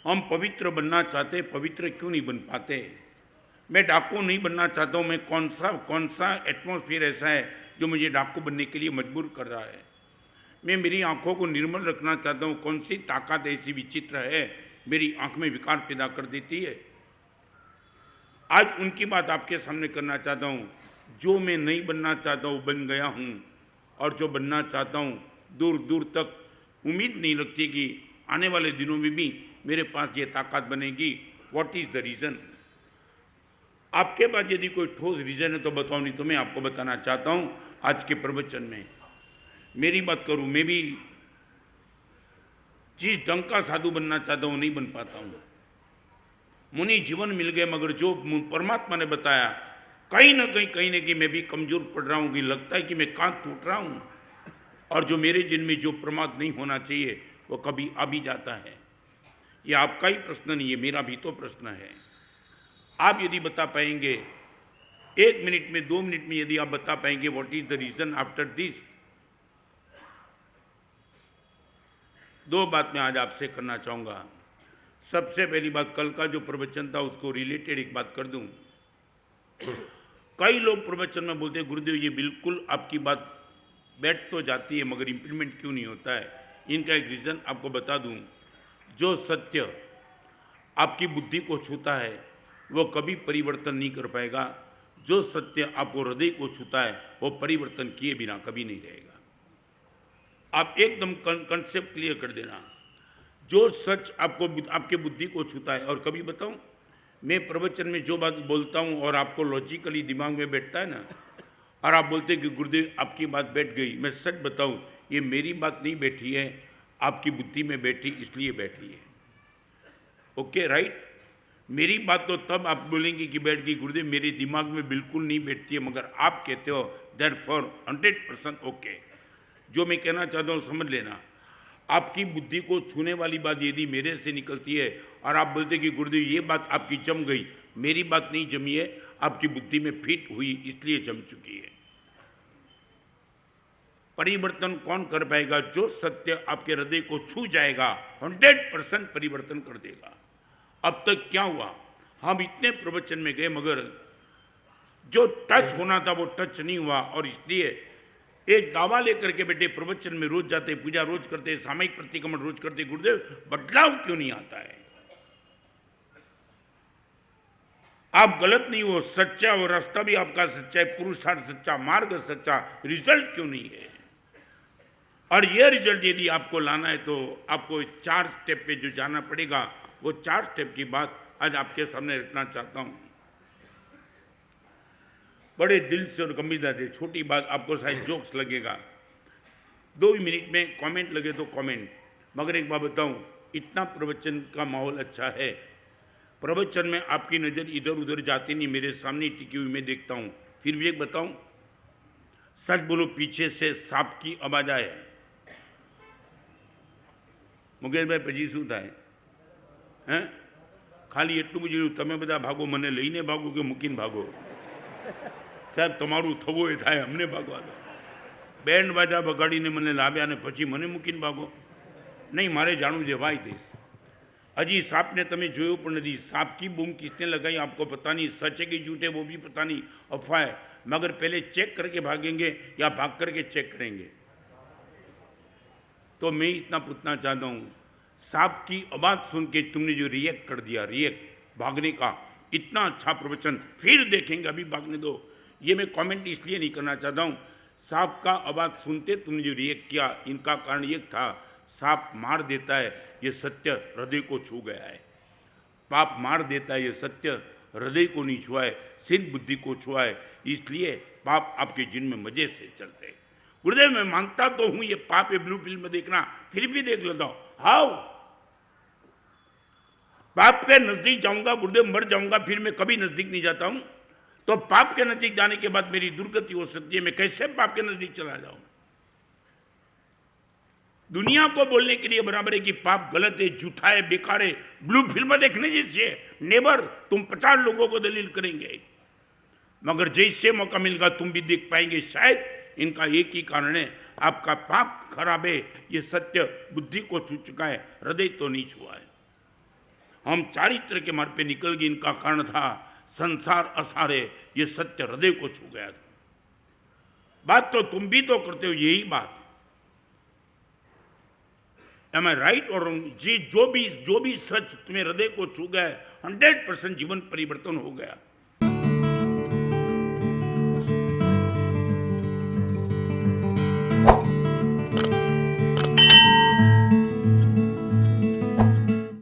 हम पवित्र बनना चाहते, पवित्र क्यों नहीं बन पाते? मैं डाकू नहीं बनना चाहता हूँ। मैं कौन सा एटमॉस्फेयर ऐसा है जो मुझे डाकू बनने के लिए मजबूर कर रहा है? मैं मेरी आंखों को निर्मल रखना चाहता हूँ। कौन सी ताकत ऐसी विचित्र है मेरी आंख में विकार पैदा कर देती है? आज उनकी बात आपके सामने करना चाहता हूँ। जो मैं नहीं बनना चाहता हूँ बन गया हूँ, और जो बनना चाहता हूँ दूर दूर तक उम्मीद नहीं लगती कि आने वाले दिनों में भी मेरे पास ये ताकत बनेगी। What is the reason? आपके पास यदि कोई ठोस रीज़न है तो बताओ, नहीं तो मैं आपको बताना चाहता हूँ आज के प्रवचन में। मेरी बात करूँ, मैं भी जिस ढंग का साधु बनना चाहता हूँ नहीं बन पाता हूँ। मुनि जीवन मिल गए, मगर जो परमात्मा ने बताया कहीं ना कहीं मैं भी कमजोर पड़ रहा हूँ, कि लगता है कि मैं कांत टूट रहा हूँ, और जो मेरे जिनमें जो प्रमाद नहीं होना चाहिए वो कभी आ भी जाता है। ये आपका ही प्रश्न नहीं है, मेरा भी तो प्रश्न है। आप यदि बता पाएंगे 1 मिनट में, 2 मिनट में, यदि आप बता पाएंगे what is the reason after this. 2 बात मैं आज आपसे करना चाहूँगा। सबसे पहली बात, कल का जो प्रवचन था उसको रिलेटेड एक बात कर दूं। कई लोग प्रवचन में बोलते हैं गुरुदेव ये बिल्कुल आपकी बात बैठ तो जाती है मगर इम्प्लीमेंट क्यों नहीं होता है? इनका एक रीज़न आपको बता दूं। जो सत्य आपकी बुद्धि को छूता है वो कभी परिवर्तन नहीं कर पाएगा। जो सत्य आपको हृदय को छूता है वो परिवर्तन किए बिना कभी नहीं रहेगा। आप एकदम कंसेप्ट क्लियर कर देना। जो सच आपको आपके बुद्धि को छूता है, और कभी बताऊं, मैं प्रवचन में जो बात बोलता हूं और आपको लॉजिकली दिमाग में बैठता है ना, और आप बोलते हैं कि गुरुदेव आपकी बात बैठ गई, मैं सच बताऊं ये मेरी बात नहीं बैठी है, आपकी बुद्धि में बैठी इसलिए बैठी है। Okay right? मेरी बात तो तब आप बोलेंगे कि बैठ गई, गुरुदेव मेरे दिमाग में बिल्कुल नहीं बैठती है, मगर आप कहते हो देयरफॉर 100% ओके। जो मैं कहना चाहता हूँ समझ लेना। आपकी बुद्धि को छूने वाली बात यदि मेरे से निकलती है और आप बोलते कि गुरुदेव ये बात आपकी जम गई, मेरी बात नहीं जमी है, आपकी बुद्धि में फिट हुई इसलिए जम चुकी है। परिवर्तन कौन कर पाएगा? जो सत्य आपके हृदय को छू जाएगा 100% परिवर्तन कर देगा। अब तक क्या हुआ, हम इतने प्रवचन में गए मगर जो टच होना था वो टच नहीं हुआ, और इसलिए एक दावा लेकर के बेटे प्रवचन में रोज जाते, पूजा रोज करते, सामयिक प्रतिक्रमण रोज करते, गुरुदेव बदलाव क्यों नहीं आता है? आप गलत नहीं हो, सच्चा हो, रास्ता भी आपका सच्चा है, पुरुषार्थ सच्चा, मार्ग सच्चा, रिजल्ट क्यों नहीं है? और यह रिजल्ट यदि आपको लाना है तो आपको 4 स्टेप पे जो जाना पड़ेगा, वो 4 स्टेप की बात आज आपके सामने रखना चाहता हूं। बड़े दिल से और गंभीरता से, छोटी बात आपको शायद जोक्स लगेगा, 2 मिनट में कमेंट लगे तो कमेंट, मगर एक बात बताऊं, इतना प्रवचन का माहौल अच्छा है, प्रवचन में आपकी नज़र इधर उधर जाती नहीं, मेरे सामने टिकी हुई मैं देखता हूं। फिर भी एक बताऊं, सच बोलो, पीछे से सांप की आवाज आए, मुकेश भाई पजी शू थाय हैं? खाली एटलू ज तमे बधा भागो, मने लईने भागो कि मूकीने भागो? साहब तमारू थवो ए थाय, अमने भागवा दो। बैंड बाजा बगाड़ीने मने लाव्या ने पछी मने मूकीने भागो? नहीं, मारे जाणू जे वाय देश। अजी सांप ने तमे जोयो पण नहीं। सांप की बूम किसने लगाई आपको पता नहीं, सच है कि झूठे वो भी पता नहीं, अफवाह है, मगर पहले चेक करके भागेंगे या भाग करके चेक करेंगे? तो मैं इतना पूछना चाहता हूँ, सांप की आवाज़ सुन के तुमने जो रिएक्ट कर दिया, रिएक्ट भागने का, इतना अच्छा प्रवचन, फिर देखेंगे, अभी भागने दो। ये मैं कमेंट इसलिए नहीं करना चाहता हूँ, सांप का आवाज़ सुनते तुमने जो रिएक्ट किया, इनका कारण ये था, सांप मार देता है ये सत्य हृदय को छू गया है, पाप मार देता है ये सत्य हृदय को नहीं छुआ है, सिर्फ बुद्धि को छुआ है, इसलिए पाप आपके जिन में मजे से चलते हैं। गुरुदेव मैं मानता तो हूं ये पाप है, ब्लू फिल्म में देखना, फिर भी देख लेता हूं। हाउ? पाप के नजदीक जाऊंगा गुरुदेव, मर जाऊंगा, फिर मैं कभी नजदीक नहीं जाता हूं, तो पाप के नजदीक जाने के बाद मेरी दुर्गति हो सकती है, मैं कैसे पाप के नजदीक चला जाऊं? दुनिया को बोलने के लिए बराबर है कि पाप गलत है, झूठा है, बेकार है, ब्लू फिल्म देखने जैसे नेबर, तुम 50 लोगों को दलील करेंगे, मगर जैसे मौका मिलेगा तुम भी देख पाएंगे। शायद इनका एक ही कारण है, आपका पाप खराब है, ये सत्य बुद्धि को छू चुका है, हृदय तो नहीं छुआ है। हम चारित्र के मार्ग पे निकल गए, इनका कारण था संसार असारे, ये सत्य हृदय को छू गया था। बात तो तुम भी तो करते हो यही बात, एम आई राइट और जी, जो भी सच तुम्हें हृदय को छू गया, 100% जीवन परिवर्तन हो गया।